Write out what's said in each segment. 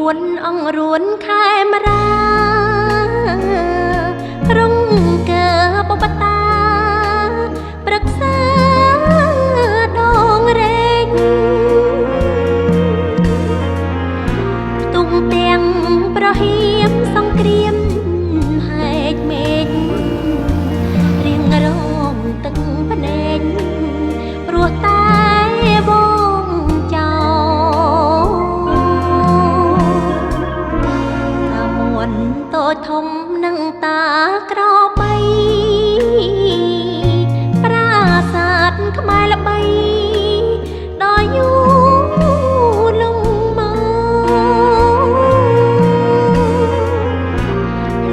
រួនអងរួនខែមរារងកើបបតាប្រឹក្សាដងរែកទុំទាំងប្រហៀមសង្គ្រាមហែកមេឃរៀងរងទឹកភ្នែកព្រោះតែបងចោថាមួនតូចធំនឹងតាក្របីប្រាសាទខ្មែរល្បីដល់យូរលងមក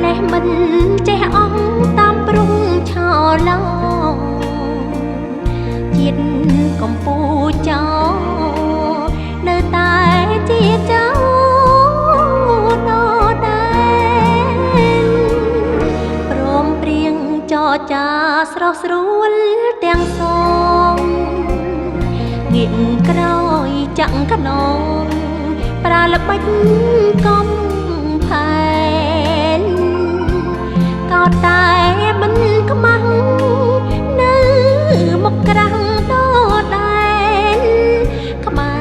លេះមិនចេះអងតាមព្រំឆោឡោជាតិកម្ពុជានៅតែជាចៅដដែលព្រមព្រៀងចរចាស្រស់ស្រួលទាំងសងងាកក្រោយចាក់ខ្នងប្រាល្បិចកំផែនក៏តែមិនខ្មាំងនៅមកក្រាំងដដែលខ្មែ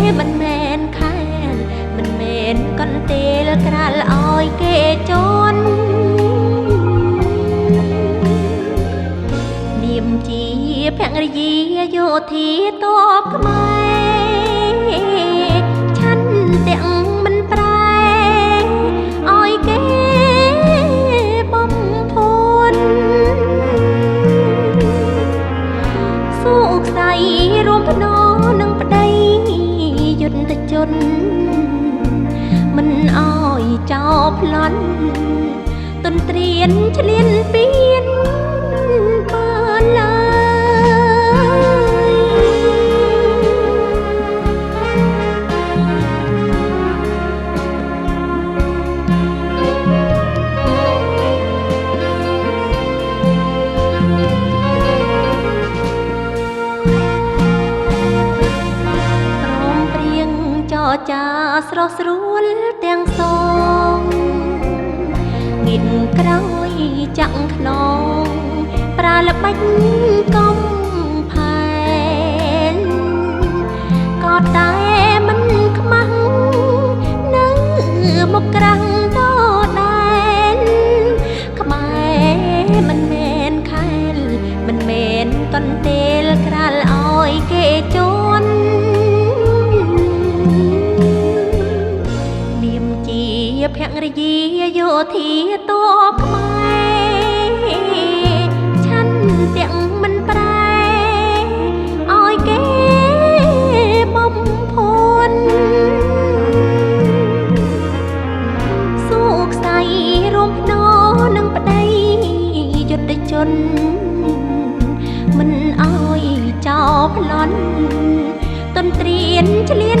រមិនមែនខែនមិនមែនកន្ទេលក្រាលឲ្យគេជន់នាមជាភរិយាយោធាតបខ្មែរឆាន់ទាំងមិនប្រែឲ្យគេបំភួនសូក្ស័យរួមភ្នោនឹងប្តីយុទ្ធជនមិនអោយចោលប្លន់ទន្ទ្រានឆ្លៀនពៀនបានឡើយព្រមព្រៀងចរចាស្រស់ស្រួលទាំងសងងាកក្រោយចាក់ខ្នងប្រាល្បិចកំផែនក៏តែមិនខ្មាំងនៅមកក្រាំងដដែលខ្មែរមិនមែនខែលមិនមែនកន្ទេលក្រាលឲ្យគេជន់នាមជាភរិយាយោធាតបខ្មែរឆាន់ទាំងមិនប្រែឲ្យគេបំភួនសូក្ស័យរួមភ្នោនឹងប្តីយុទ្ធជនមិនអោយចោលប្លន់ទន្ទ្រានឆ្លៀ